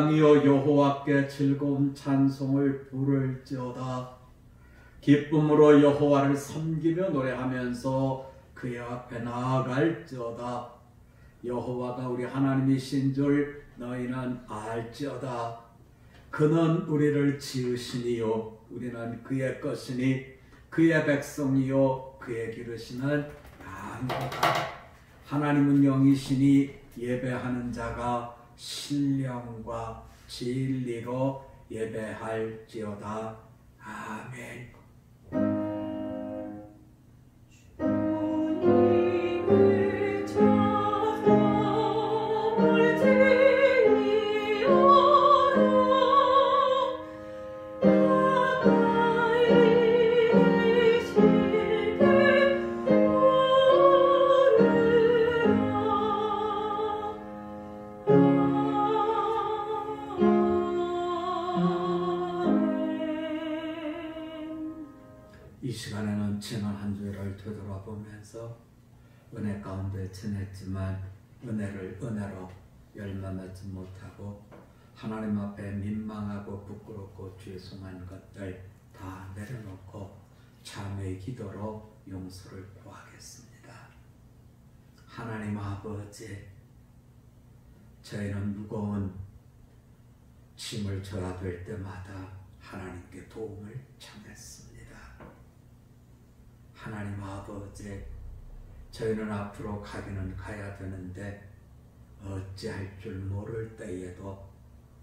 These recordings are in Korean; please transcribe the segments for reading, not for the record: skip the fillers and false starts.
땅이여 여호와께 즐거운 찬송을 부를지어다. 기쁨으로 여호와를 섬기며 노래하면서 그의 앞에 나아갈지어다. 여호와가 우리 하나님이신 줄 너희는 알지어다. 그는 우리를 지으시니요 우리는 그의 것이니 그의 백성이요 그의 기르시는 양이로다. 하나님은 영이시니 예배하는 자가 신령과 진리로 예배할지어다. 아멘. 이 시간에는 지난 한 주를 되돌아보면서 은혜 가운데 지냈지만 은혜를 은혜로 열매 맺지 못하고 하나님 앞에 민망하고 부끄럽고 죄송한 것들 다 내려놓고 참회의 기도로 용서를 구하겠습니다. 하나님 아버지, 저희는 무거운 짐을 져야 될 때마다 하나님께 도움을 청했습니다. 하나님 아버지, 저희는 앞으로 가기는 가야 되는데 어찌할 줄 모를 때에도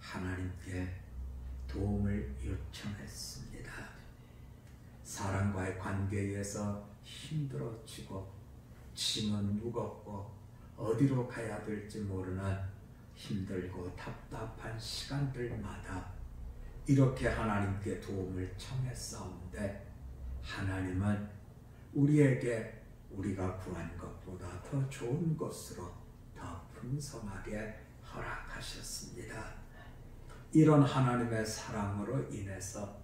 하나님께 도움을 요청했습니다. 사람과의 관계에서 힘들어지고 짐은 무겁고 어디로 가야 될지 모르는 힘들고 답답한 시간들마다 이렇게 하나님께 도움을 청했사온데 하나님은 우리에게 우리가 구한 것보다 더 좋은 것으로 더 풍성하게 허락하셨습니다. 이런 하나님의 사랑으로 인해서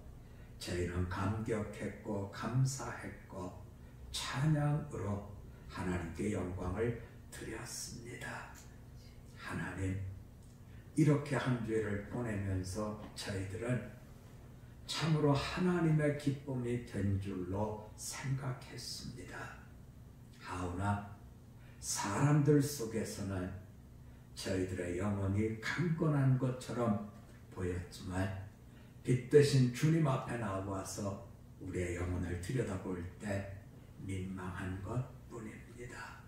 저희는 감격했고 감사했고 찬양으로 하나님께 영광을 드렸습니다. 하나님, 이렇게 한 주를 보내면서 저희들은 참으로 하나님의 기쁨이 된 줄로 생각했습니다. 하오나 사람들 속에서는 저희들의 영혼이 강건한 것처럼 보였지만 빛 대신 주님 앞에 나와서 우리의 영혼을 들여다볼 때 민망한 것뿐입니다.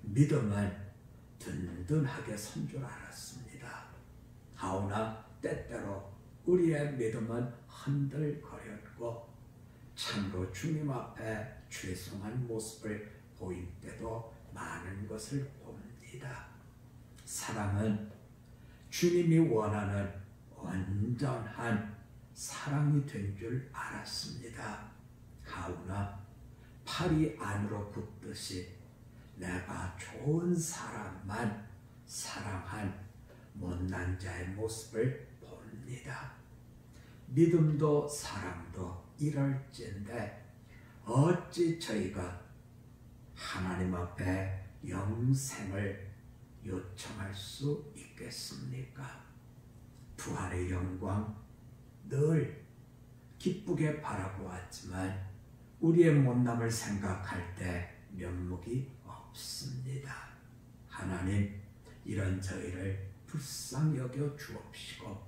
믿음은 든든하게 선 줄 알았습니다. 하오나 때때로 우리의 믿음은 흔들거렸고 참으로 주님 앞에 죄송한 모습을 보일 때도 많은 것을 봅니다. 사랑은 주님이 원하는 온전한 사랑이 된 줄 알았습니다. 하오나 팔이 안으로 붙듯이 내가 좋은 사람만 사랑한 못난 자의 모습을 봅니다. 믿음도 사랑도 이럴진데 어찌 저희가 하나님 앞에 영생을 요청할 수 있겠습니까? 부활의 영광 늘 기쁘게 바라보았지만 우리의 못남을 생각할 때 면목이 없습니다. 하나님, 이런 저희를 불쌍히 여겨 주옵시고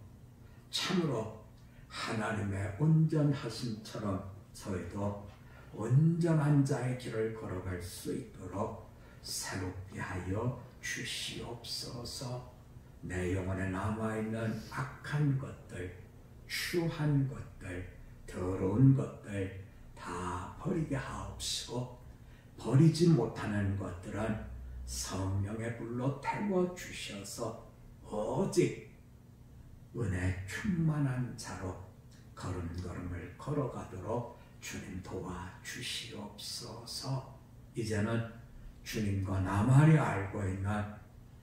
참으로 하나님의 온전하심처럼 저희도 온전한 자의 길을 걸어갈 수 있도록 새롭게 하여 주시옵소서. 내 영혼에 남아있는 악한 것들, 추한 것들, 더러운 것들 다 버리게 하옵시고 버리지 못하는 것들은 성령의 불로 태워주셔서 오직 은혜 충만한 자로 걸음걸음을 걸어가도록 주님 도와주시옵소서. 이제는 주님과 나만이 알고 있는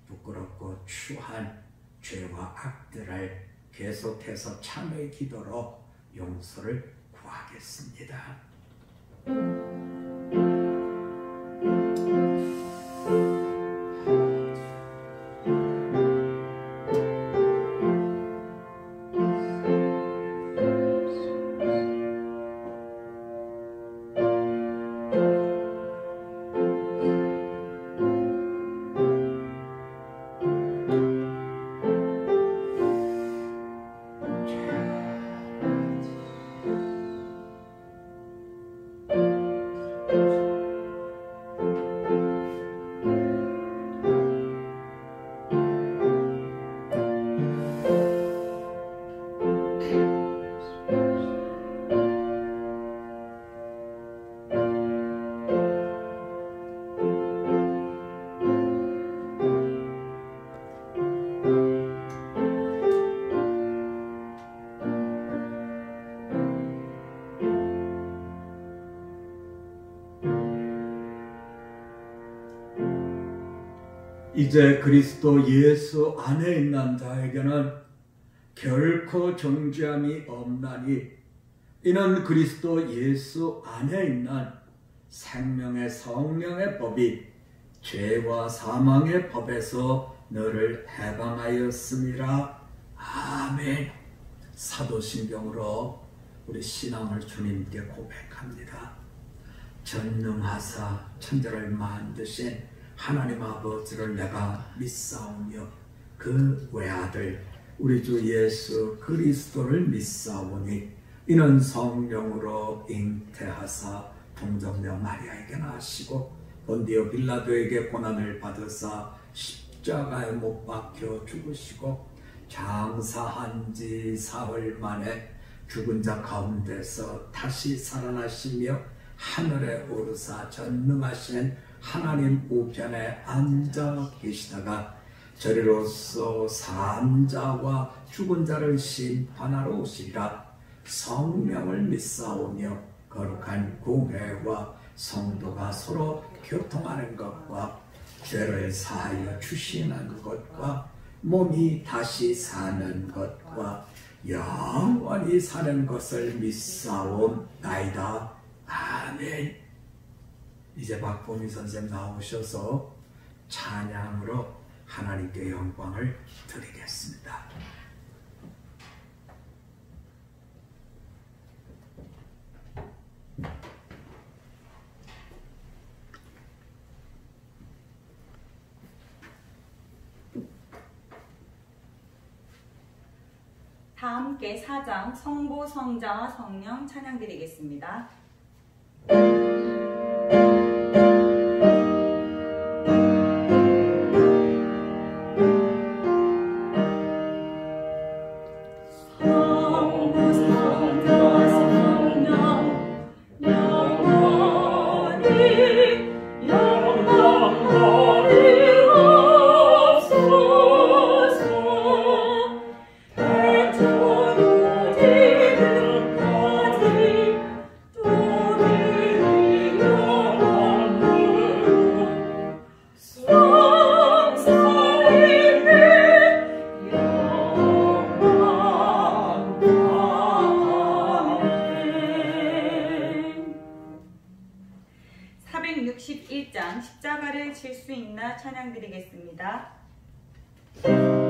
부끄럽고 추한 죄와 악들을 계속해서 참회의 기도로 용서를 구하겠습니다. 이제 그리스도 예수 안에 있는 자에게는 결코 정죄함이 없나니 이는 그리스도 예수 안에 있는 생명의 성령의 법이 죄와 사망의 법에서 너를 해방하였음이라. 아멘. 사도신경으로 우리 신앙을 주님께 고백합니다. 전능하사 천지를 만드신 하나님 아버지를 내가 믿사오며 그 외아들 우리 주 예수 그리스도를 믿사오니 이는 성령으로 잉태하사 동정녀 마리아에게 나시고 본디오 빌라도에게 고난을 받으사 십자가에 못 박혀 죽으시고 장사한 지 사흘 만에 죽은 자 가운데서 다시 살아나시며 하늘에 오르사 전능하신 하나님 우편에 앉아 계시다가 저리로서 산 자와 죽은 자를 심판하러 오시리라. 성령을 믿사오며 거룩한 공회와 성도가 서로 교통하는 것과 죄를 사하여 주시는 것과 몸이 다시 사는 것과 영원히 사는 것을 믿사옵나이다. 아멘. 이제 박보미 선생님 나오셔서 찬양으로 하나님께 영광을 드리겠습니다. 다 함께 4장 성부 성자와 성령 찬양 드리겠습니다. 십자가를 질 수 있나 찬양 드리겠습니다. Oh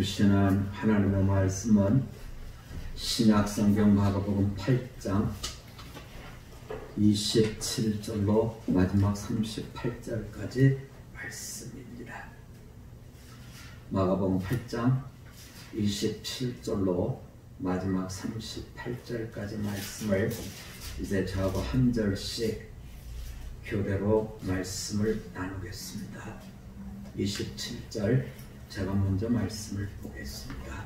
주시는 하나님의 말씀은 신약성경 마가복음 8장 27절로 마지막 38절까지 말씀입니다. 마가복음 8장 27절로 마지막 38절까지 말씀을 이제 저하고 한 절씩 교대로 말씀을 나누겠습니다. 27절 제가 먼저 말씀을 보겠습니다.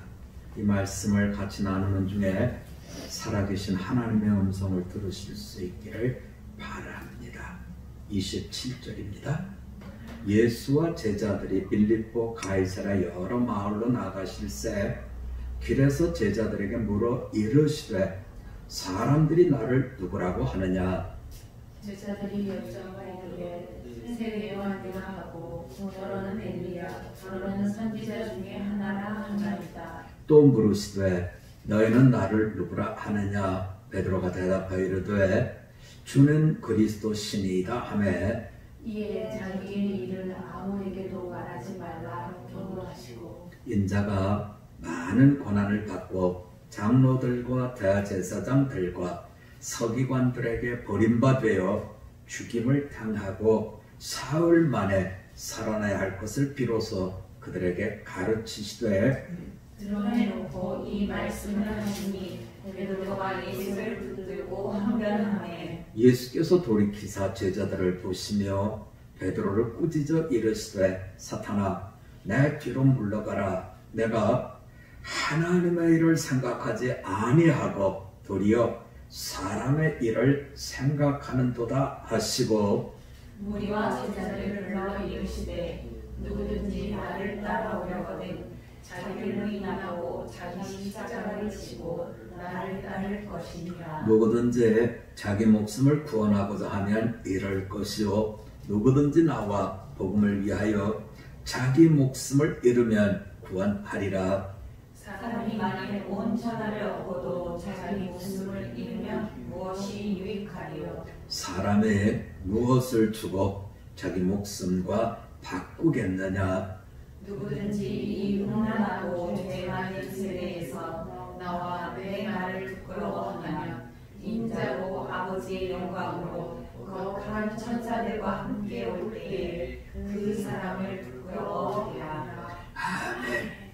이 말씀을 같이 나누는 중에 살아계신 하나님의 음성을 들으실 수 있기를 바랍니다. 27절입니다. 예수와 제자들이 빌립보 가이사랴 여러 마을로 나가실새 길에서 제자들에게 물어 이르시되 사람들이 나를 누구라고 하느냐? 제자들이 여쭤보되 세례 요한이라 하고 저러는 엘리야 저러는 선지자 중에 하나라 하나이다. 또 물으시되 너희는 나를 누구라 하느냐? 베드로가 대답하여 이르되 주는 그리스도 신이다 하매 이에 자기의 일을 아무에게도 말하지 말라 경고하시고 인자가 많은 고난을 받고 장로들과 대제사장들과 서기관들에게 버림받아 죽임을 당하고 사흘 만에 살아나야 할 것을 비로소 그들에게 가르치시되 드러내놓고 이 말씀을 하시니 베드로가 예수를 붙들고 항변하매 예수께서 돌이키사 제자들을 보시며 베드로를 꾸짖어 이르시되 사탄아 내 뒤로 물러가라. 내가 하나님의 일을 생각하지 아니하고 도리어 사람의 일을 생각하는도다 하시고 무리와 제자들을 불러 이르시되 누구든지 나를 따라오려거든 자기를 부인하고 자기 십자가를 지고 나를 따를 것이니라. 누구든지 자기 목숨을 구원하고자 하면 잃을 것이요 누구든지 나와 복음을 위하여 자기 목숨을 잃으면 구원하리라. 사람이 만일 온 천하를 얻고도 자기 목숨을 잃으면 무엇이 유익하리요? 사람이 무엇을 주고 자기 목숨과 바꾸겠느냐? 누구든지 이 음란하고 죄 많은 세대에서 나와 내 말을 부끄러워하면 인자고 아버지의 영광으로 거룩한 천사들과 함께 올 때에 그 사람을 부끄러워하리라. 아멘.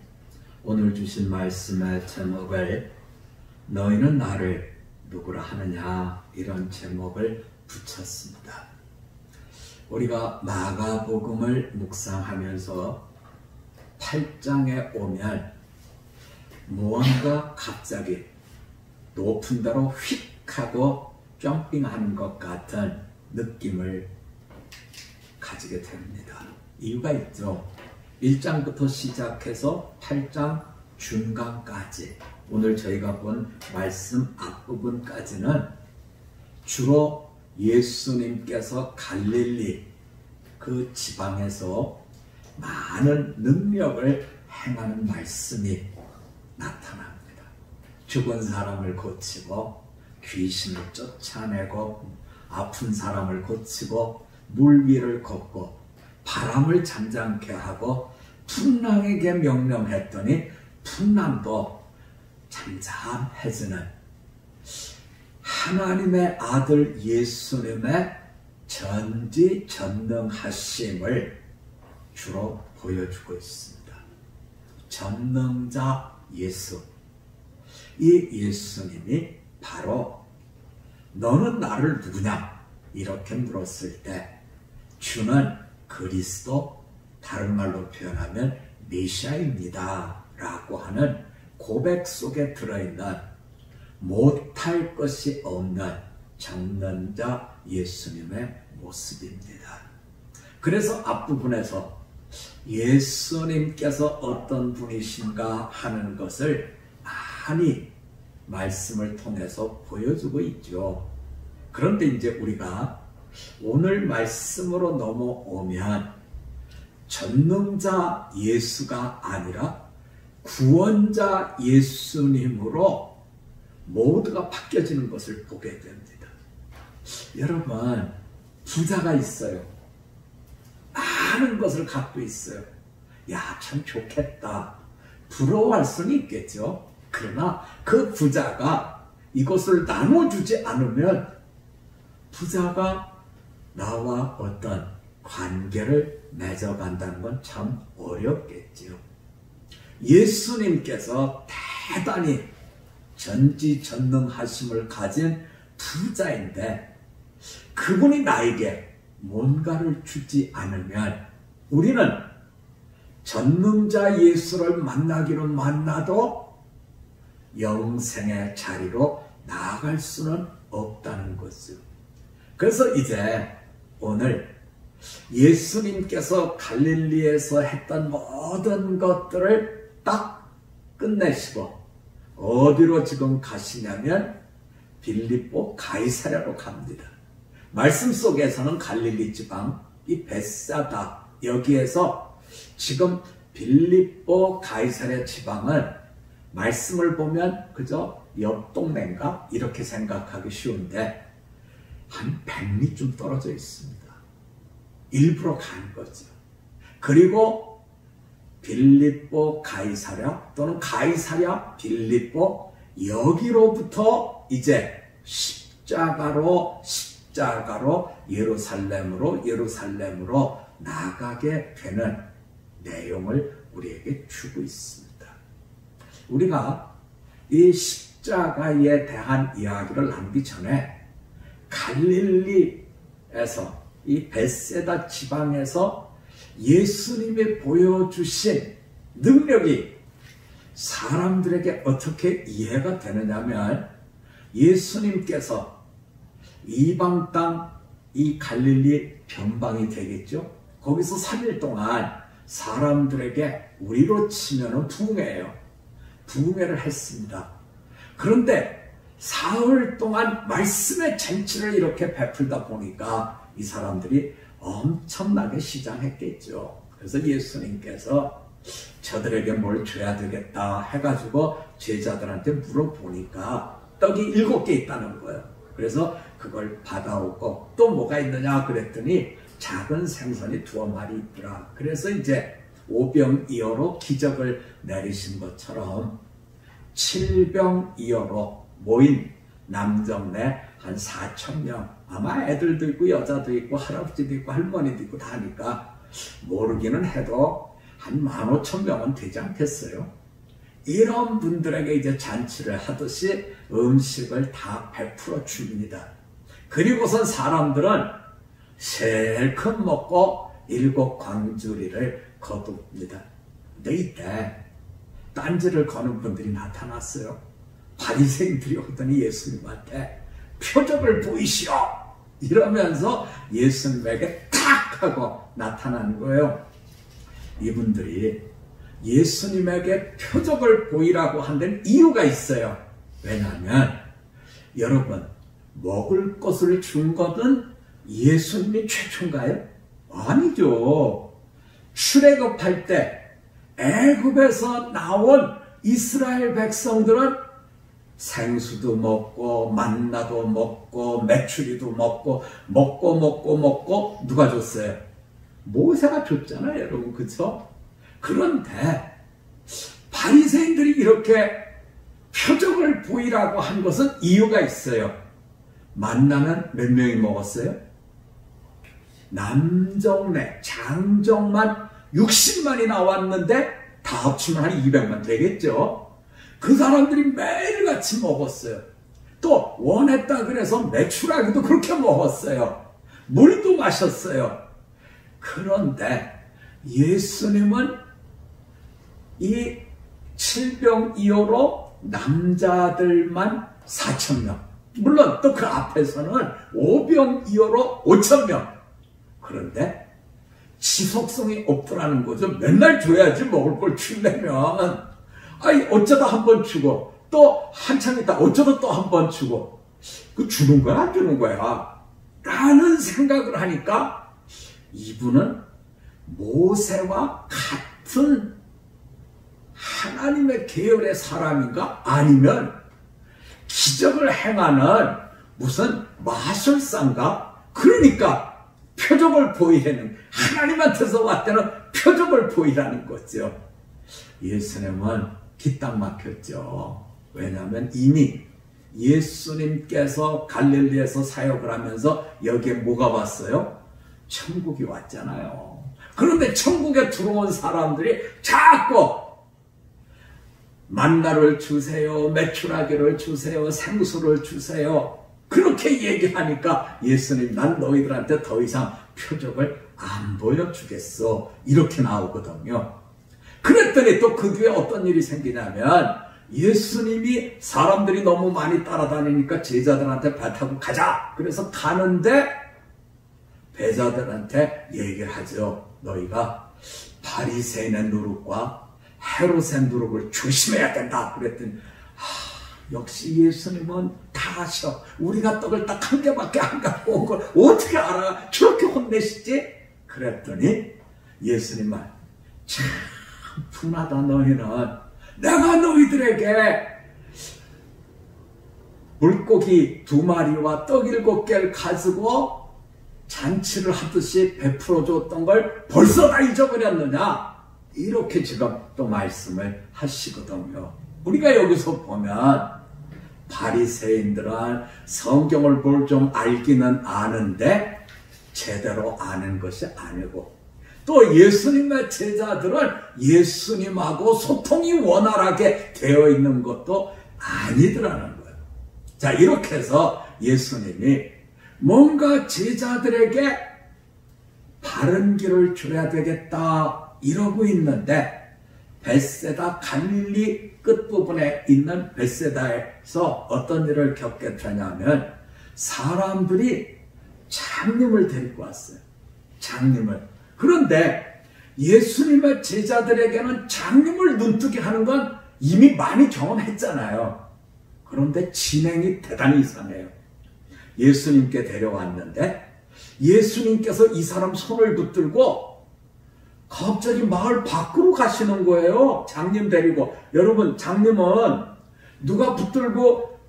오늘 주신 말씀의 제목을 너희는 나를 누구라 하느냐 이런 제목을 붙였습니다. 우리가 마가복음을 묵상하면서 8장에 오면 무언가 갑자기 높은 데로 휙 하고 점핑하는 것 같은 느낌을 가지게 됩니다. 이유가 있죠. 1장부터 시작해서 8장 중간까지 오늘 저희가 본 말씀 앞부분까지는 주로 예수님께서 갈릴리 그 지방에서 많은 능력을 행하는 말씀이 나타납니다. 죽은 사람을 고치고 귀신을 쫓아내고 아픈 사람을 고치고 물 위를 걷고 바람을 잠잠케 하고 풍랑에게 명령했더니 풍랑도 잠잠해지는 하나님의 아들 예수님의 전지전능하심을 주로 보여주고 있습니다. 전능자 예수. 이 예수님이 바로 너는 나를 누구냐? 이렇게 물었을 때 주는 그리스도, 다른 말로 표현하면 메시아입니다 라고 하는 고백 속에 들어있는 못할 것이 없는 전능자 예수님의 모습입니다. 그래서 앞부분에서 예수님께서 어떤 분이신가 하는 것을 많이 말씀을 통해서 보여주고 있죠. 그런데 이제 우리가 오늘 말씀으로 넘어오면 전능자 예수가 아니라 구원자 예수님으로 모두가 바뀌어지는 것을 보게 됩니다. 여러분, 부자가 있어요. 많은 것을 갖고 있어요. 야, 참 좋겠다. 부러워할 수는 있겠죠. 그러나 그 부자가 이것을 나눠주지 않으면 부자가 나와 어떤 관계를 맺어간다는 건 참 어렵겠지요. 예수님께서 대단히 전지전능하심을 가진 부자인데 그분이 나에게 뭔가를 주지 않으면 우리는 전능자 예수를 만나기는 만나도 영생의 자리로 나아갈 수는 없다는 거죠. 그래서 이제 오늘 예수님께서 갈릴리에서 했던 모든 것들을 딱 끝내시고 어디로 지금 가시냐면 빌립보 가이사랴로 갑니다. 말씀 속에서는 갈릴리 지방 이 벳사다 여기에서 지금 빌립보 가이사랴 지방은 말씀을 보면 그저 옆 동네인가 이렇게 생각하기 쉬운데 한 100리쯤 떨어져 있습니다. 일부러 간 거죠. 그리고 빌립보 가이사랴 또는 가이사랴 빌립보 여기로부터 이제 십자가로 예루살렘으로 나가게 되는 내용을 우리에게 주고 있습니다. 우리가 이 십자가에 대한 이야기를 나누기 전에 갈릴리에서 이 벳세다 지방에서 예수님이 보여주신 능력이 사람들에게 어떻게 이해가 되느냐면 예수님께서 이방 땅 이 갈릴리 변방이 되겠죠. 거기서 3일 동안 사람들에게 우리로 치면 부흥회예요. 부흥회를 했습니다. 그런데 사흘 동안 말씀의 잔치를 이렇게 베풀다 보니까 이 사람들이 엄청나게 시장했겠죠. 그래서 예수님께서 저들에게 뭘 줘야 되겠다 해가지고 제자들한테 물어보니까 떡이 7개 있다는 거예요. 그래서 그걸 받아오고 또 뭐가 있느냐 그랬더니 작은 생선이 2마리 있더라. 그래서 이제 오병이어로 기적을 내리신 것처럼 7병이어로 모인 남정네 한 4,000명 아마 애들도 있고 여자도 있고 할아버지도 있고 할머니도 있고 다 하니까 모르기는 해도 한 15,000명은 되지 않겠어요? 이런 분들에게 이제 잔치를 하듯이 음식을 다 베풀어 줍니다. 그리고선 사람들은 실컷 먹고 7 광주리를 거둡니다. 근데 이때 딴지를 거는 분들이 나타났어요. 바리새인들이 오더니 예수님한테 표적을 보이시오 이러면서 예수님에게 탁 하고 나타나는 거예요. 이분들이 예수님에게 표적을 보이라고 한 데는 이유가 있어요. 왜냐하면 여러분 먹을 것을 준 것은 예수님이 최초인가요? 아니죠. 출애굽할 때 애굽에서 나온 이스라엘 백성들은 생수도 먹고 만나도 먹고 메추리도 먹고 누가 줬어요? 모세가 줬잖아요, 여러분. 그렇죠? 그런데 바리새인들이 이렇게 표적을 보이라고 한 것은 이유가 있어요. 만나는 몇 명이 먹었어요? 남정네, 장정만 60만이 나왔는데 다 합치면 한 200만 되겠죠. 그 사람들이 매일같이 먹었어요. 또 원했다 그래서 메추라기도 그렇게 먹었어요. 물도 마셨어요. 그런데 예수님은 이 7병이어로 남자들만 4,000명, 물론 또 그 앞에서는 5병이어로 5,000명. 그런데 지속성이 없더라는 거죠. 맨날 줘야지 먹을 걸 주려면. 아니 어쩌다 한 번 주고 또 한참 있다 어쩌다 또 한 번 주고 그 주는 거야 안 주는 거야 라는 생각을 하니까 이분은 모세와 같은 하나님의 계열의 사람인가 아니면 기적을 행하는 무슨 마술사인가. 그러니까 표적을 보이라는 하나님한테서 왔다는 표적을 보이라는 거죠. 예수님은 기딱 막혔죠. 왜냐하면 이미 예수님께서 갈릴리에서 사역을 하면서 여기에 뭐가 왔어요? 천국이 왔잖아요. 그런데 천국에 들어온 사람들이 자꾸 만나를 주세요, 메추라기를 주세요, 생수를 주세요, 그렇게 얘기하니까 예수님, 난 너희들한테 더 이상 표적을 안 보여주겠어, 이렇게 나오거든요. 그랬더니 또 그 뒤에 어떤 일이 생기냐면 예수님이 사람들이 너무 많이 따라다니니까 제자들한테 배 타고 가자, 그래서 가는데 배자들한테 얘기를 하죠. 너희가 바리새인의 누룩과 헤롯의 누룩을 조심해야 된다. 그랬더니 역시 예수님은 다 아셔. 우리가 떡을 딱 한 개밖에 안 갖고 온 걸 어떻게 알아? 저렇게 혼내시지? 그랬더니 예수님은 참 분하다 너희는. 내가 너희들에게 물고기 2마리와 떡 7개를 가지고 잔치를 하듯이 베풀어 줬던 걸 벌써 다 잊어버렸느냐? 이렇게 지금 또 말씀을 하시거든요. 우리가 여기서 보면 바리새인들은 성경을 뭘 좀 알기는 아는데 제대로 아는 것이 아니고, 또 예수님의 제자들은 예수님하고 소통이 원활하게 되어 있는 것도 아니더라는 거예요. 자, 이렇게 해서 예수님이 뭔가 제자들에게 바른 길을 줘야 되겠다 이러고 있는데, 벳세다 갈릴리 끝부분에 있는 벳세다에서 어떤 일을 겪게 되냐면 사람들이 장님을 데리고 왔어요. 장님을. 그런데 예수님의 제자들에게는 장님을 눈뜨게 하는 건 이미 많이 경험했잖아요. 그런데 진행이 대단히 이상해요. 예수님께 데려왔는데 예수님께서 이 사람 손을 붙들고 갑자기 마을 밖으로 가시는 거예요. 장님 데리고. 여러분, 장님은 누가 붙들고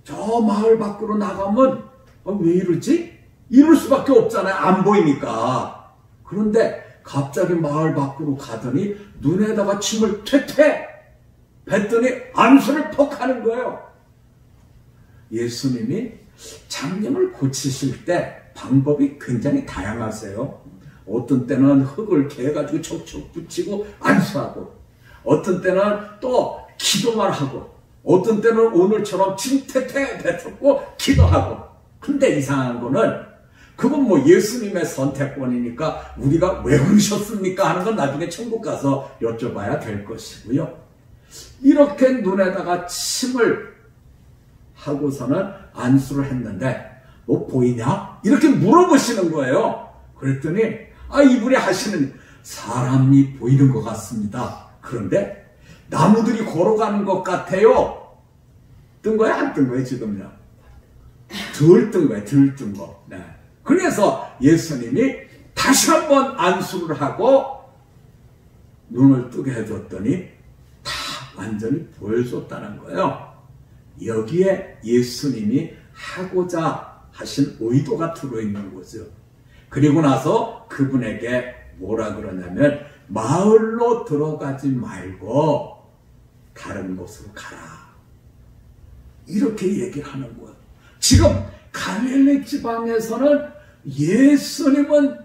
저 마을 밖으로 나가면 왜 이러지? 이럴 수밖에 없잖아요. 안 보이니까. 그런데 갑자기 마을 밖으로 가더니 눈에다가 침을 퇴퇴 뱉더니 안수를 퍽 하는 거예요. 예수님이 장님을 고치실 때 방법이 굉장히 다양하세요. 어떤 때는 흙을 개가지고 척척 붙이고 안수하고, 어떤 때는 또 기도만 하고, 어떤 때는 오늘처럼 침태태 뱉고 기도하고. 근데 이상한 거는 그건 뭐 예수님의 선택권이니까 우리가 왜 그러셨습니까 하는 건 나중에 천국 가서 여쭤봐야 될 것이고요. 이렇게 눈에다가 침을 하고서는 안수를 했는데 뭐 보이냐? 이렇게 물어보시는 거예요. 그랬더니 이분이 하시는, 사람이 보이는 것 같습니다. 그런데 나무들이 걸어가는 것 같아요. 뜬 거야? 안 뜬 거야? 지금요? 덜 뜬 거야. 덜 뜬 거. 네. 그래서 예수님이 다시 한번 안수를 하고 눈을 뜨게 해줬더니 다 완전히 보여줬다는 거예요. 여기에 예수님이 하고자 하신 의도가 들어있는 거죠. 그리고 나서 그분에게 뭐라 그러냐면 마을로 들어가지 말고 다른 곳으로 가라, 이렇게 얘기를 하는 거예요. 지금 갈릴리 지방에서는 예수님은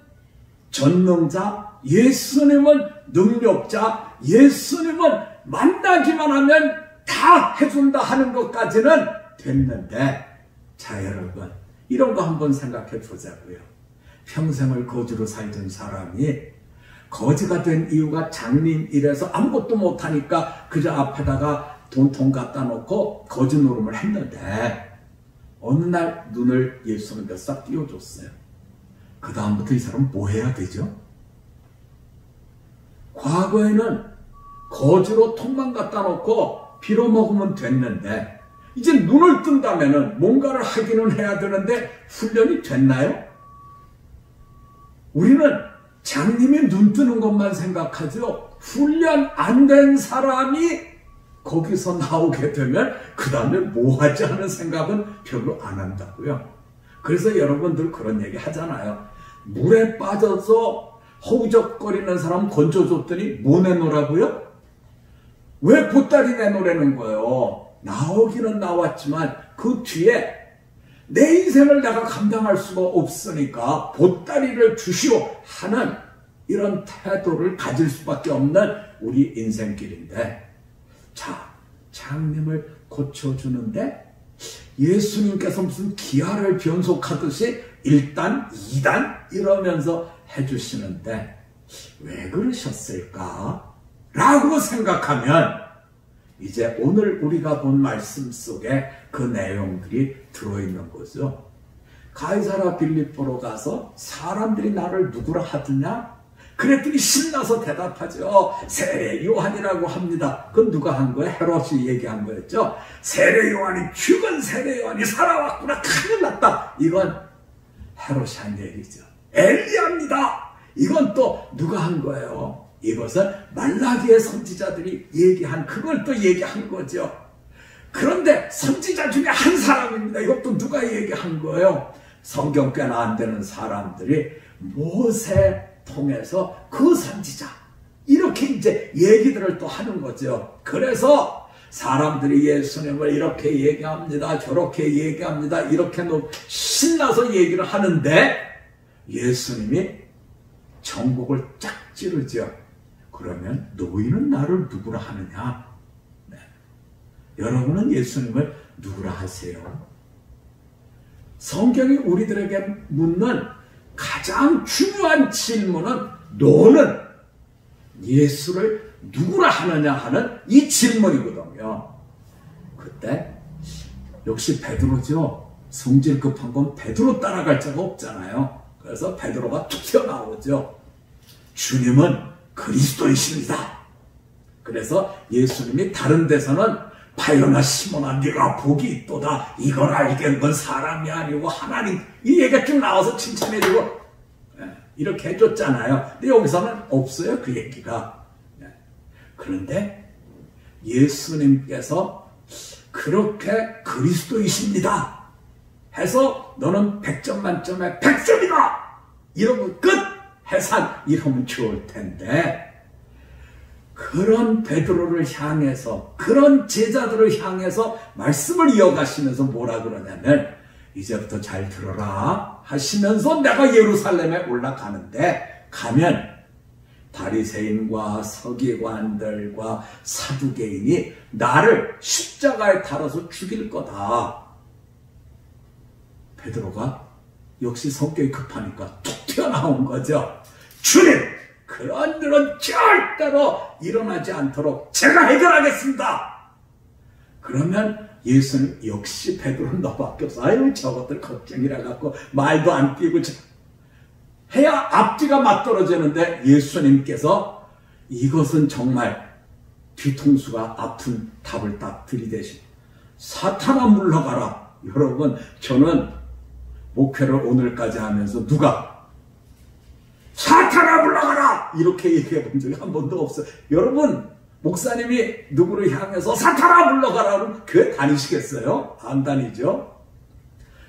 전능자, 예수님은 능력자, 예수님은 만나기만 하면 다 해준다 하는 것까지는 됐는데, 자 여러분, 이런 거 한번 생각해 보자고요. 평생을 거지로 살던 사람이 거지가 된 이유가 장님 일에서 아무것도 못하니까 그저 앞에다가 돈통 갖다 놓고 거지 노름을 했는데 어느 날 눈을 예수님께 싹 띄워줬어요. 그 다음부터 이 사람은 뭐 해야 되죠? 과거에는 거지로 통만 갖다 놓고 빌어먹으면 됐는데 이제 눈을 뜬다면은 뭔가를 하기는 해야 되는데 훈련이 됐나요? 우리는 장님이 눈 뜨는 것만 생각하죠. 훈련 안 된 사람이 거기서 나오게 되면 그 다음에 뭐 하지 하는 생각은 별로 안 한다고요. 그래서 여러분들 그런 얘기 하잖아요. 물에 빠져서 허우적거리는 사람 건져줬더니 뭐 내놓으라고요? 왜 보따리 내놓으라는 거예요? 나오기는 나왔지만 그 뒤에 내 인생을 내가 감당할 수가 없으니까 보따리를 주시오 하는 이런 태도를 가질 수밖에 없는 우리 인생길인데, 자, 장님을 고쳐주는데 예수님께서 무슨 기아를 변속하듯이 1단, 2단 이러면서 해주시는데 왜 그러셨을까? 라고 생각하면 이제 오늘 우리가 본 말씀 속에 그 내용들이 들어있는 거죠. 가이사라 빌립보로 가서 사람들이 나를 누구라 하더냐? 그랬더니 신나서 대답하죠. 세례 요한이라고 합니다. 그건 누가 한 거예요? 헤롯이 얘기한 거였죠. 세례 요한이, 죽은 세례 요한이 살아왔구나. 큰일 났다. 이건 헤롯이 한 얘기죠. 엘리야입니다. 이건 또 누가 한 거예요? 이것은 말라기의 선지자들이 얘기한, 그걸 또 얘기한 거죠. 그런데 선지자 중에 한 사람입니다. 이것도 누가 얘기한 거예요? 성경 꽤나 안 되는 사람들이 모세 통해서 그 선지자, 이렇게 이제 얘기들을 또 하는 거죠. 그래서 사람들이 예수님을 이렇게 얘기합니다, 저렇게 얘기합니다, 이렇게 신나서 얘기를 하는데 예수님이 정곡을 쫙 찌르죠. 그러면 너희는 나를 누구라 하느냐? 네. 여러분은 예수님을 누구라 하세요? 성경이 우리들에게 묻는 가장 중요한 질문은 너는 예수를 누구라 하느냐 하는 이 질문이거든요. 그때 역시 베드로죠. 성질 급한 건 베드로 따라갈 자가 없잖아요. 그래서 베드로가 툭 튀어나오죠. 주님은 그리스도이십니다. 그래서 예수님이 다른 데서는 바요나 시몬아 네가 복이 있도다. 이걸 알게 한 건 사람이 아니고 하나님. 이 얘기가 쭉 나와서 칭찬해주고 이렇게 해줬잖아요. 근데 여기서는 없어요. 그 얘기가. 그런데 예수님께서 그렇게 그리스도이십니다 해서 너는 100점 만점에 100점이다. 이러면 끝. 해산 이러면 좋을 텐데 그런 베드로를 향해서, 그런 제자들을 향해서 말씀을 이어가시면서 뭐라 그러냐면 이제부터 잘 들어라 하시면서 내가 예루살렘에 올라가는데 가면 바리새인과 서기관들과 사두개인이 나를 십자가에 달아서 죽일 거다. 베드로가 역시 성격이 급하니까 툭 튀어나온 거죠. 주님! 그런 일은 절대로 일어나지 않도록 제가 해결하겠습니다. 그러면 예수님 역시 베드로는 너밖에 없어. 아유 저것들 걱정이라 갖고 말도 안 띄고 해야 앞뒤가 맞떨어지는데 예수님께서 이것은 정말 뒤통수가 아픈 답을 딱 들이대시. 사탄아 물러가라. 여러분 저는 목회를 오늘까지 하면서 누가 사탄아 물러가라 이렇게 얘기해 본 적이 한 번도 없어요. 여러분 목사님이 누구를 향해서 사탄아 물러가라 그러면 교회 다니시겠어요? 안 다니죠.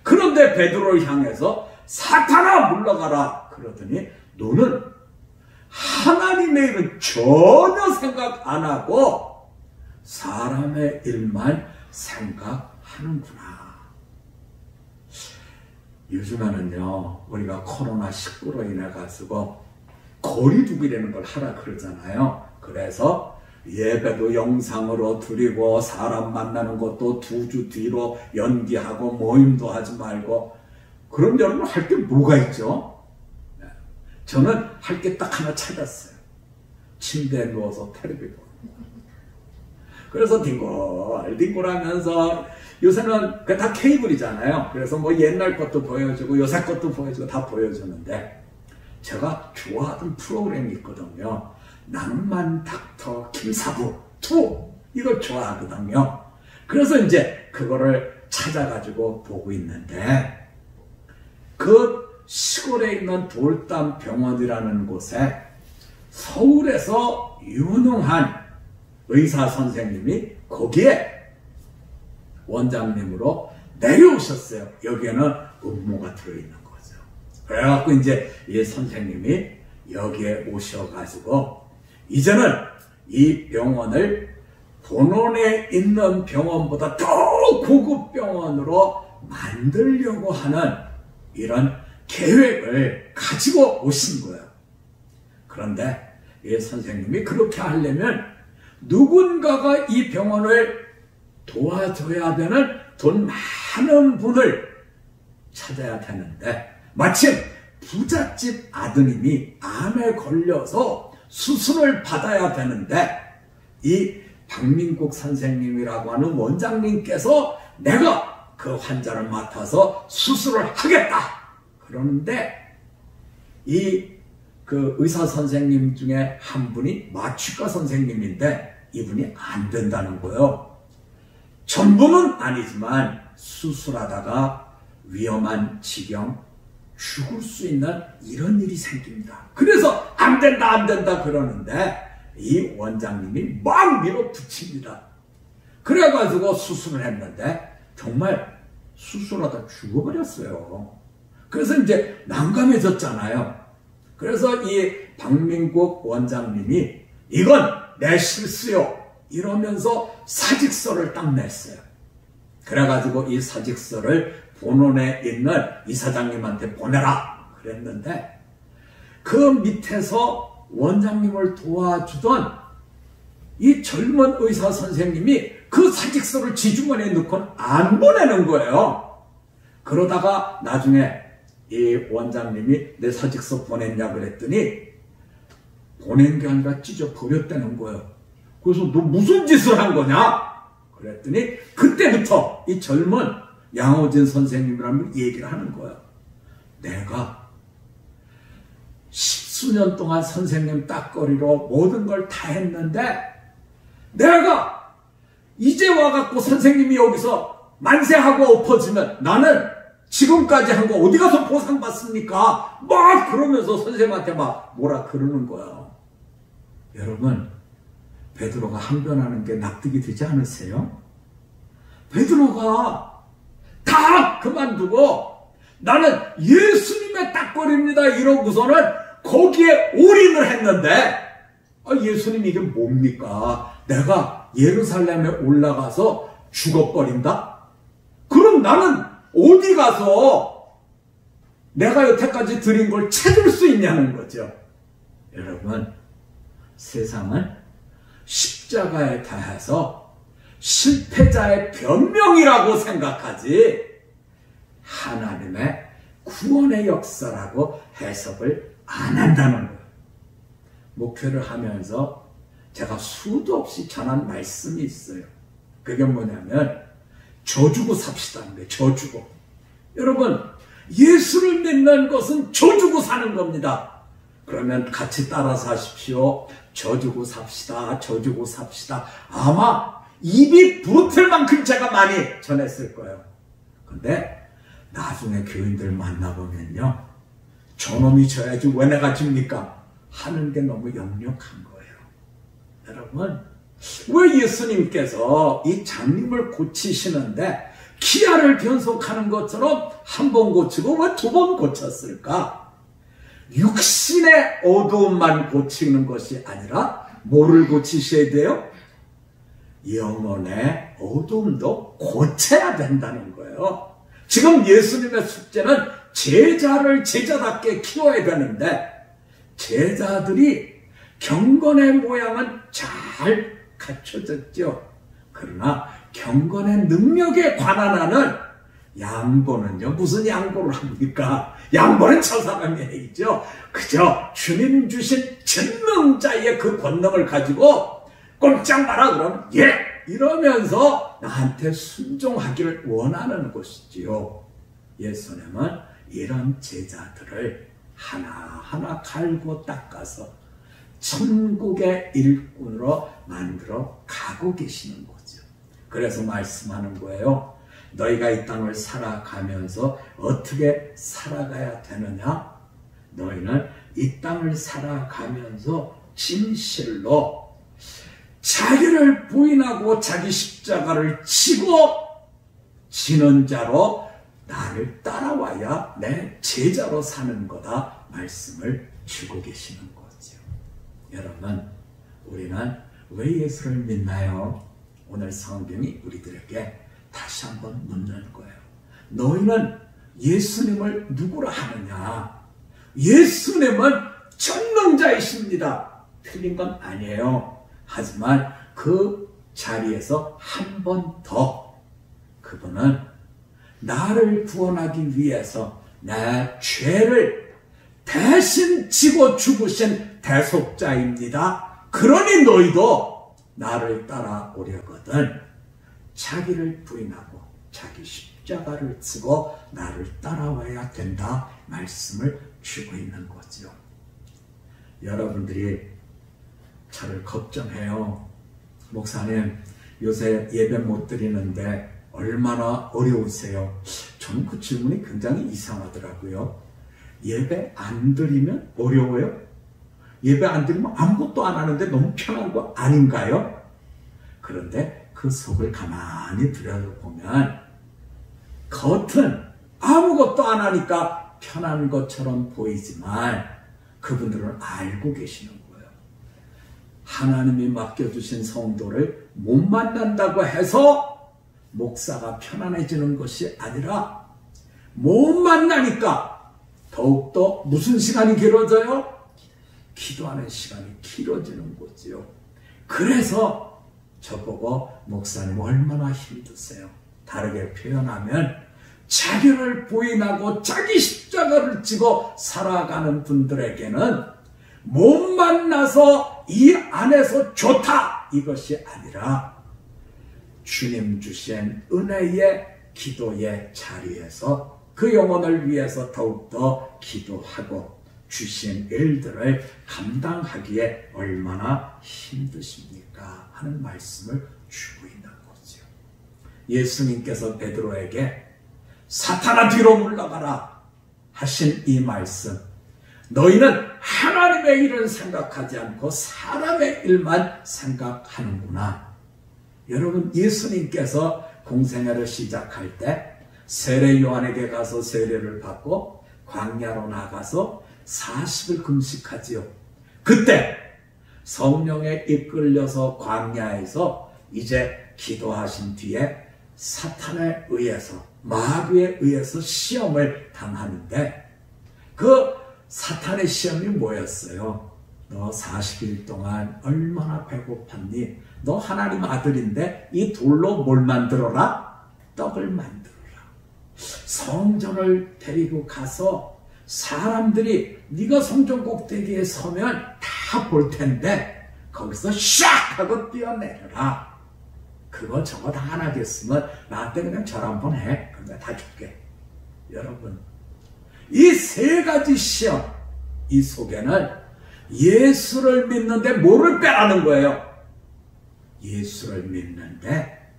그런데 베드로를 향해서 사탄아 물러가라 그러더니 너는 하나님의 일은 전혀 생각 안 하고 사람의 일만 생각하는구나. 요즘에는요 우리가 코로나19로 인해 가지고 거리두기라는 걸 하라 그러잖아요. 그래서 예배도 영상으로 드리고 사람 만나는 것도 2주 뒤로 연기하고 모임도 하지 말고. 그럼 여러분 할 게 뭐가 있죠? 저는 할 게 딱 하나 찾았어요. 침대에 누워서 텔레비 보는 거. 그래서 뒹굴 하면서 요새는 다 케이블이잖아요. 그래서 뭐 옛날 것도 보여주고 요새 것도 보여주고 다 보여주는데 제가 좋아하던 프로그램이 있거든요. 낭만 닥터 김사부 2 이걸 좋아하거든요. 그래서 이제 그거를 찾아가지고 보고 있는데 그 시골에 있는 돌담 병원이라는 곳에 서울에서 유능한 의사 선생님이 거기에 원장님으로 내려오셨어요. 여기에는 음모가 들어있는 거죠. 그래갖고 이제 이 선생님이 여기에 오셔가지고 이제는 이 병원을 본원에 있는 병원보다 더 고급 병원으로 만들려고 하는 이런 계획을 가지고 오신 거예요. 그런데 이 선생님이 그렇게 하려면 누군가가 이 병원을 도와줘야 되는 돈 많은 분을 찾아야 되는데, 마침 부잣집 아드님이 암에 걸려서 수술을 받아야 되는데, 이 박민국 선생님이라고 하는 원장님께서 내가 그 환자를 맡아서 수술을 하겠다 그러는데, 그 의사 선생님 중에 한 분이 마취과 선생님인데 이분이 안 된다는 거예요. 전부는 아니지만 수술하다가 위험한 지경, 죽을 수 있는 이런 일이 생깁니다. 그래서 안 된다 그러는데 이 원장님이 막 밀어붙입니다. 그래가지고 수술을 했는데 정말 수술하다 죽어버렸어요. 그래서 이제 난감해졌잖아요. 그래서 이 박민국 원장님이 이건 내 실수요 이러면서 사직서를 딱 냈어요. 그래가지고 이 사직서를 본원에 있는 이사장님한테 보내라 그랬는데, 그 밑에서 원장님을 도와주던 이 젊은 의사 선생님이 그 사직서를 지주머니에 넣고는 안 보내는 거예요. 그러다가 나중에 이 원장님이 내 사직서 보냈냐 그랬더니 보낸 게 아니라 찢어 버렸다는 거예요. 그래서 너 무슨 짓을 한 거냐 그랬더니 그때부터 이 젊은 양호진 선생님이라는 분 얘기를 하는 거예요. 내가 10수년 동안 선생님 딱거리로 모든 걸 다 했는데 내가 이제 와갖고 선생님이 여기서 만세하고 엎어지면 나는 지금까지 한 거 어디 가서 보상받습니까? 막 그러면서 선생님한테 막 뭐라 그러는 거예요. 여러분, 베드로가 항변하는 게 납득이 되지 않으세요? 베드로가 다 그만두고 나는 예수님의 딱거리입니다 이러고서는 거기에 올인을 했는데, 예수님 이게 뭡니까? 내가 예루살렘에 올라가서 죽어버린다? 그럼 나는 어디 가서 내가 여태까지 드린 걸 찾을 수 있냐는 거죠. 여러분, 세상은 십자가에 대해서 실패자의 변명이라고 생각하지 하나님의 구원의 역사라고 해석을 안 한다는 거예요. 목회를 하면서 제가 수도 없이 전한 말씀이 있어요. 그게 뭐냐면 져주고 삽시다는 거예요. 져주고. 여러분, 예수를 믿는 것은 져주고 사는 겁니다. 그러면 같이 따라서 하십시오. 져주고 삽시다. 져주고 삽시다. 아마 입이 부러뜨릴 만큼 제가 많이 전했을 거예요. 근데 나중에 교인들 만나보면요, 저놈이 져야지 왜 내가 집니까? 하는 게 너무 역력한 거예요. 여러분, 왜 예수님께서 이 장님을 고치시는데 기아를 변속하는 것처럼 한 번 고치고 왜 두 번 고쳤을까? 육신의 어두움만 고치는 것이 아니라 뭐를 고치셔야 돼요? 영혼의 어두움도 고쳐야 된다는 거예요. 지금 예수님의 숙제는 제자를 제자답게 키워야 되는데 제자들이 경건의 모양은 잘 갖춰졌죠. 그러나 경건의 능력에 관한 하는 양보는요, 무슨 양보를 합니까? 양보는 저 사람의 얘기죠. 그저 주님 주신 전능자의 그 권능을 가지고 꼼짝 마라 그러면 예! 이러면서 나한테 순종하기를 원하는 것이지요. 예수님은 이런 제자들을 하나하나 갈고 닦아서 천국의 일꾼으로 만들어 가고 계시는 거죠. 그래서 말씀하는 거예요. 너희가 이 땅을 살아가면서 어떻게 살아가야 되느냐? 너희는 이 땅을 살아가면서 진실로 자기를 부인하고 자기 십자가를 지고 지는 자로 나를 따라와야 내 제자로 사는 거다 말씀을 주고 계시는 거죠. 여러분, 우리는 왜 예수를 믿나요? 오늘 성경이 우리들에게 다시 한번 묻는 거예요. 너희는 예수님을 누구라 하느냐? 예수님은 전능자이십니다. 틀린 건 아니에요. 하지만 그 자리에서 한 번 더 그분은 나를 구원하기 위해서 내 죄를 대신 지고 죽으신 대속자입니다. 그러니 너희도 나를 따라오려거든 자기를 부인하고 자기 십자가를 지고 나를 따라와야 된다 말씀을 주고 있는 거죠. 여러분들이 저를 걱정해요. 목사님, 요새 예배 못 드리는데 얼마나 어려우세요? 저는 그 질문이 굉장히 이상하더라고요. 예배 안 드리면 어려워요? 예배 안 드리면 아무것도 안 하는데 너무 편한 거 아닌가요? 그런데 그 속을 가만히 들여다보면 겉은 아무것도 안 하니까 편한 것처럼 보이지만 그분들은 알고 계시는 거예요. 하나님이 맡겨주신 성도를 못 만난다고 해서 목사가 편안해지는 것이 아니라 못 만나니까 더욱더 무슨 시간이 길어져요? 기도하는 시간이 길어지는 거지요. 그래서 저보고 목사님 얼마나 힘드세요? 다르게 표현하면 자기를 부인하고 자기 십자가를 지고 살아가는 분들에게는 못 만나서 이 안에서 좋다 이것이 아니라 주님 주신 은혜의 기도의 자리에서 그 영혼을 위해서 더욱더 기도하고 주신 일들을 감당하기에 얼마나 힘드십니까 하는 말씀을 주고 있는 거죠. 예수님께서 베드로에게 사탄아 뒤로 물러가라 하신 이 말씀, 너희는 하나님의 일은 생각하지 않고 사람의 일만 생각하는구나. 여러분, 예수님께서 공생애를 시작할 때 세례 요한에게 가서 세례를 받고 광야로 나가서 40일 금식하지요. 그때 성령에 이끌려서 광야에서 이제 기도하신 뒤에 사탄에 의해서 마귀에 의해서 시험을 당하는데 그 사탄의 시험이 뭐였어요? 너 40일 동안 얼마나 배고팠니? 너 하나님 아들인데 이 돌로 뭘 만들어라? 떡을 만들어라. 성전을 데리고 가서 사람들이 네가 성전 꼭대기에 서면 다 볼 텐데 거기서 샥 하고 뛰어내려라. 그거 저거 다 안 하겠으면 나한테 그냥 절 한번 해. 그럼 내가 다 줄게. 여러분, 이 세 가지 시험, 이 속에는 예수를 믿는데 뭐를 빼라는 거예요? 예수를 믿는데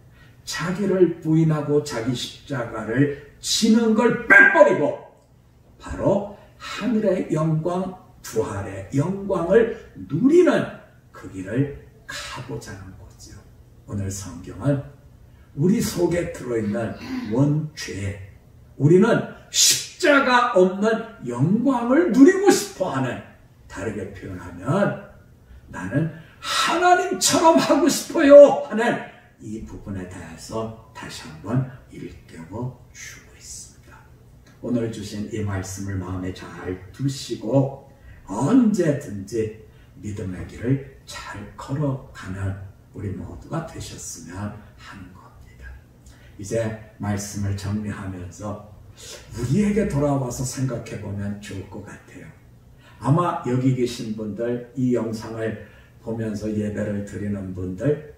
자기를 부인하고 자기 십자가를 지는 걸 빼버리고 바로 하늘의 영광, 부활의 영광을 누리는 그 길을 가보자 하는 거죠. 오늘 성경은 우리 속에 들어있는 원죄, 우리는 십자가 없는 영광을 누리고 싶어하는, 다르게 표현하면 나는 하나님처럼 하고 싶어요 하는 이 부분에 대해서 다시 한번 일깨워 주고 있습니다. 오늘 주신 이 말씀을 마음에 잘 두시고 언제든지 믿음의 길을 잘 걸어가는 우리 모두가 되셨으면 하는 겁니다. 이제 말씀을 정리하면서 우리에게 돌아와서 생각해 보면 좋을 것 같아요. 아마 여기 계신 분들, 이 영상을 보면서 예배를 드리는 분들,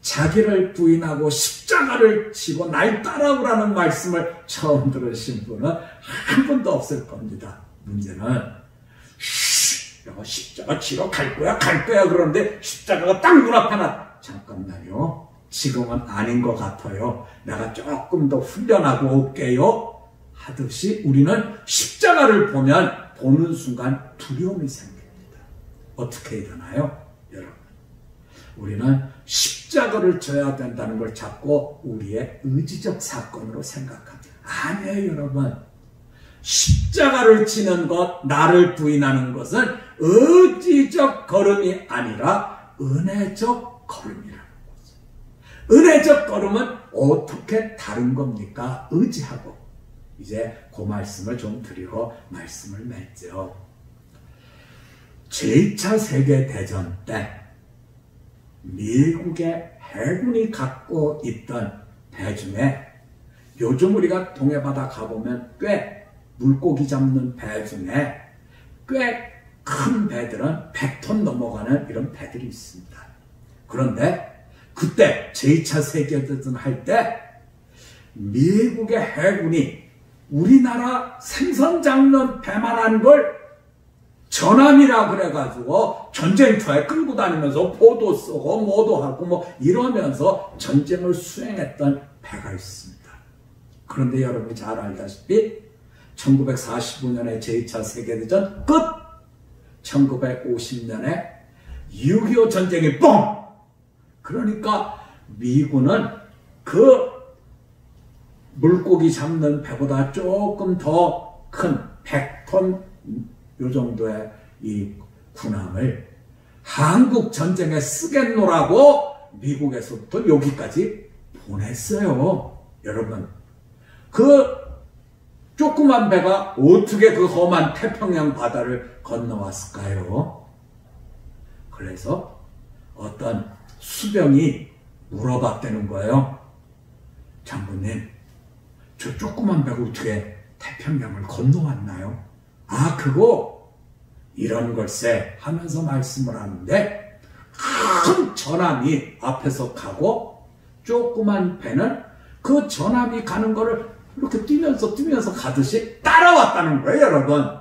자기를 부인하고 십자가를 지고 날 따라오라는 말씀을 처음 들으신 분은 한 분도 없을 겁니다. 문제는 내가 십자가 지러 갈 거야 그러는데 십자가가 딱 눈앞에 잠깐만요. 지금은 아닌 것 같아요. 내가 조금 더 훈련하고 올게요 하듯이 우리는 십자가를 보는 순간 두려움이 생깁니다. 어떻게 일어나요? 여러분, 우리는 십자가를 져야 된다는 걸 자꾸 우리의 의지적 사건으로 생각합니다. 아니에요, 여러분. 십자가를 지는 것, 나를 부인하는 것은 의지적 걸음이 아니라 은혜적 걸음이라는 거죠. 은혜적 걸음은 어떻게 다른 겁니까? 의지하고. 이제 그 말씀을 좀 드리고 말씀을 맺죠. 제2차 세계대전 때 미국의 해군이 갖고 있던 배 중에 요즘 우리가 동해바다 가보면 꽤 물고기 잡는 배 중에 꽤 큰 배들은 100톤 넘어가는 이런 배들이 있습니다. 그런데 그때 제2차 세계대전 할 때 미국의 해군이 우리나라 생선 잡는 배만한 걸 전함이라 그래가지고 전쟁터에 끌고 다니면서 포도 쏘고 뭐도 하고 뭐 이러면서 전쟁을 수행했던 배가 있습니다. 그런데 여러분이 잘 알다시피 1945년에 제2차 세계대전 끝! 1950년에 6.25 전쟁이 뻥! 그러니까 미군은 그 물고기 잡는 배보다 조금 더 큰 100톤 요 정도의 이 군함을 한국 전쟁에 쓰겠노라고 미국에서부터 여기까지 보냈어요. 여러분, 그 조그만 배가 어떻게 그 험한 태평양 바다를 건너왔을까요? 그래서 어떤 수병이 물어봤다는 거예요. 장군님, 저 조그만 배가 어떻게 태평양을 건너왔나요? 아, 그거 이런 걸세 하면서 말씀을 하는데 큰 전함이 앞에서 가고 조그만 배는 그 전함이 가는 거를 이렇게 뛰면서 가듯이 따라왔다는 거예요, 여러분.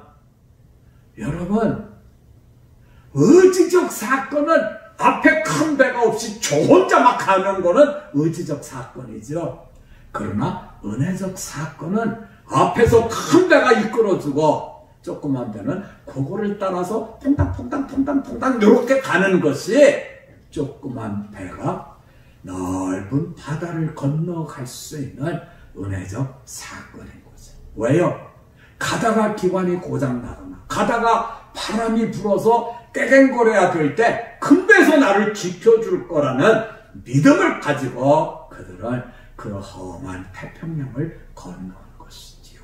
여러분, 의지적 사건은 앞에 큰 배가 없이 저 혼자 막 가는 거는 의지적 사건이죠. 그러나 은혜적 사건은 앞에서 큰 배가 이끌어주고 조그만 배는 그거를 따라서 퐁당퐁당 이렇게 가는 것이 조그만 배가 넓은 바다를 건너갈 수 있는 은혜적 사건인 거죠. 왜요? 가다가 기관이 고장나거나 가다가 바람이 불어서 깨갱거려야 될 때 큰 배에서 나를 지켜줄 거라는 믿음을 가지고 그들은 그 험한 태평양을 건너온 것이지요.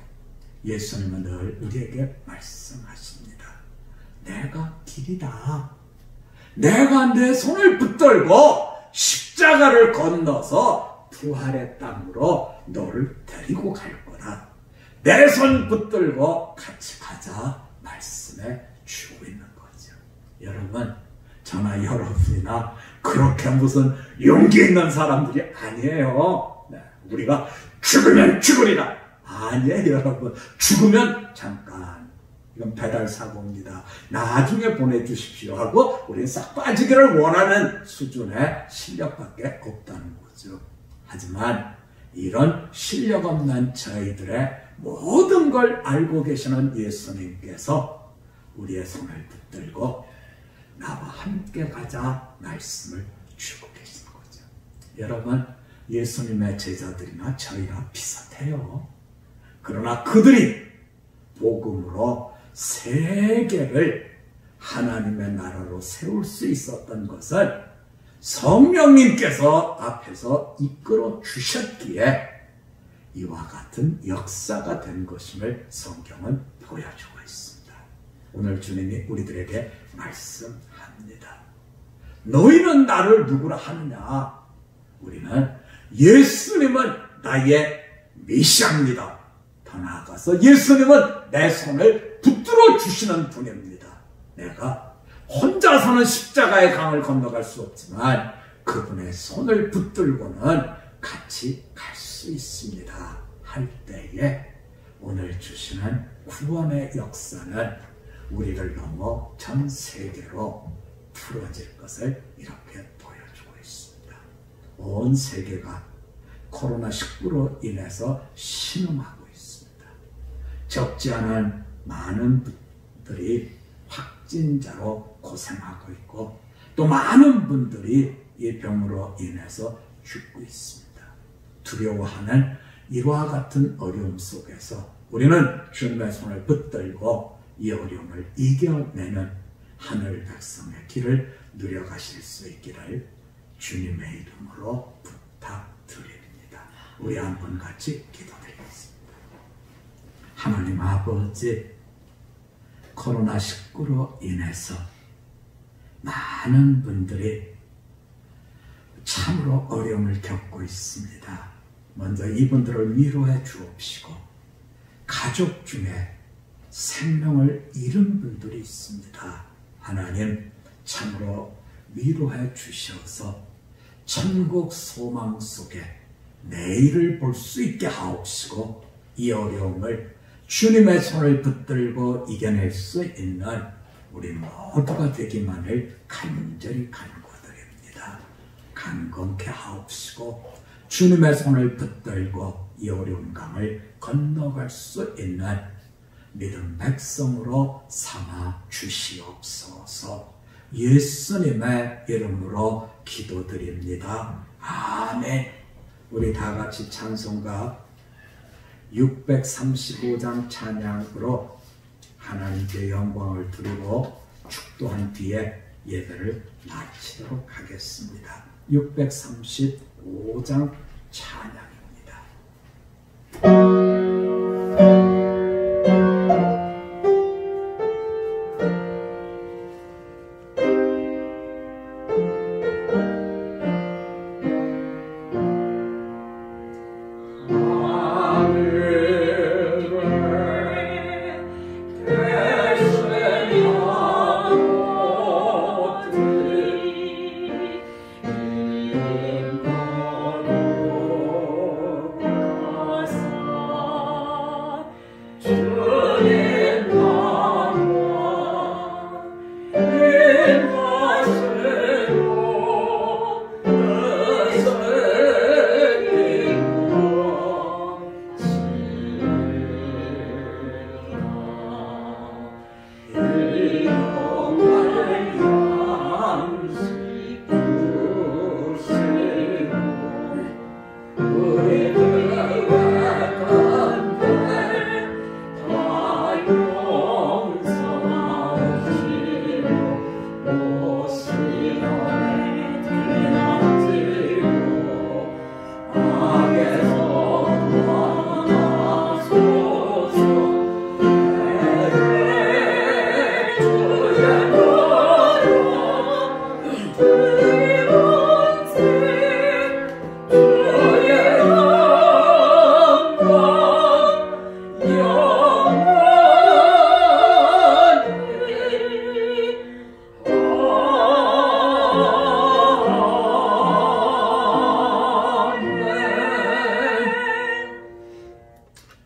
예수님은 늘 우리에게 말씀하십니다. 내가 길이다. 내가 내 손을 붙들고 십자가를 건너서 부활의 땅으로 너를 데리고 갈 거다. 내 손 붙들고 같이 가자 말씀해 주고 있는 거죠. 여러분, 저나 여러분이나 그렇게 무슨 용기 있는 사람들이 아니에요. 네, 우리가 죽으면 죽으리라. 아니에요, 여러분. 죽으면 잠깐, 이건 배달 사고입니다. 나중에 보내주십시오 하고 우리는 싹 빠지기를 원하는 수준의 실력밖에 없다는 거죠. 하지만 이런 실력 없는 저희들의 모든 걸 알고 계시는 예수님께서 우리의 손을 붙들고 나와 함께 가자 말씀을 주고 계신 거죠. 여러분, 예수님의 제자들이나 저희나 비슷해요. 그러나 그들이 복음으로 세계를 하나님의 나라로 세울 수 있었던 것은 성령님께서 앞에서 이끌어 주셨기에 이와 같은 역사가 된 것임을 성경은 보여주고 있습니다. 오늘 주님이 우리들에게 말씀합니다. 너희는 나를 누구라 하느냐? 우리는 예수님은 나의 메시아입니다. 더 나아가서 예수님은 내 손을 붙들어 주시는 분입니다. 내가 혼자서는 십자가의 강을 건너갈 수 없지만 그분의 손을 붙들고는 같이 갈 수 있습니다. 할 때에 오늘 주시는 구원의 역사는 우리를 넘어 전 세계로 풀어질 것을 이렇게 보여주고 있습니다. 온 세계가 코로나19로 인해서 신음하고 있습니다. 적지 않은 많은 분들이 확진자로 고생하고 있고 또 많은 분들이 이 병으로 인해서 죽고 있습니다. 두려워하는 이와 같은 어려움 속에서 우리는 주님의 손을 붙들고 이 어려움을 이겨내는 하늘 백성의 길을 누려가실 수 있기를 주님의 이름으로 부탁드립니다. 부탁드립니다. 우리 한 분 같이 기도드리겠습니다. 하나님 아버지, 코로나19로 인해서 많은 분들이 참으로 어려움을 겪고 있습니다. 먼저 이분들을 위로해 주옵시고, 가족 중에 생명을 잃은 분들이 있습니다. 하나님 참으로 위로해 주셔서 천국 소망 속에 내일을 볼 수 있게 하옵시고, 이 어려움을 주님의 손을 붙들고 이겨낼 수 있는 우리 모두가 되기만을 간절히 간구드립니다. 강건케 하옵시고 주님의 손을 붙들고 이 어려운 강을 건너갈 수 있는 믿음 백성으로 삼아 주시옵소서. 예수님의 이름으로 기도드립니다. 아멘. 우리 다 같이 찬송가 635장 찬양으로 하나님께 영광을 드리고 축도한 뒤에 예배를 마치도록 하겠습니다. 635장 찬양입니다.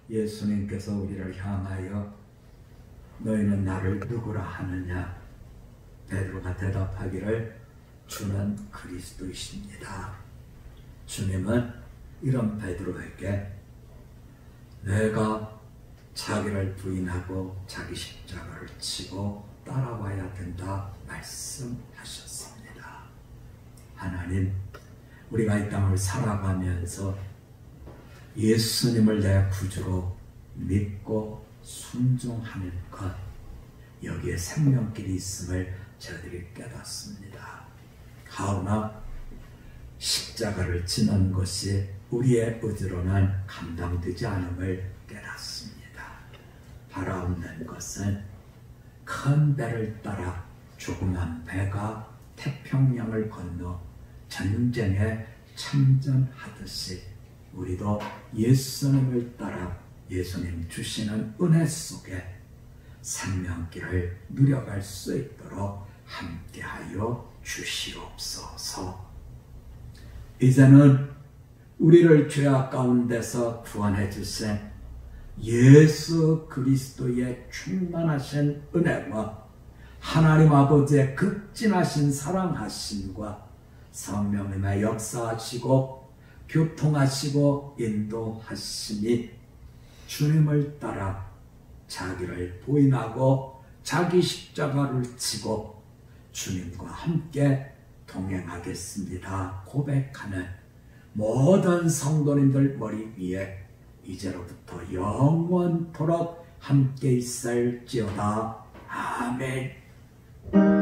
예수님께서 우리를 향하여 너희는 나를 누구라 하느냐? 베드로가 대답하기를 주는 그리스도이십니다. 주님은 이런 베드로에게 내가 자기를 부인하고 자기 십자가를 지고 따라와야 된다 말씀하셨습니다. 하나님, 우리가 이 땅을 살아가면서 예수님을 내 구주로 믿고 순종하는 것, 여기에 생명길이 있음을 저희들이 깨닫습니다. 하오나 십자가를 지는 것이 우리의 의지로는 감당되지 않음을 깨닫습니다. 바라옵는 것은 큰 배를 따라 조그만 배가 태평양을 건너 전쟁에 참전하듯이 우리도 예수님을 따라 예수님 주시는 은혜 속에 생명길을 누려갈 수 있도록 함께하여 주시옵소서. 이제는 우리를 죄악 가운데서 구원해 주신 예수 그리스도의 충만하신 은혜와 하나님 아버지의 극진하신 사랑하심과 성령님의 역사하시고 교통하시고 인도하심이 주님을 따라 자기를 부인하고 자기 십자가를 지고 주님과 함께 동행하겠습니다 고백하는 모든 성도님들 머리 위에 이제로부터 영원토록 함께 있을지어다. 아멘.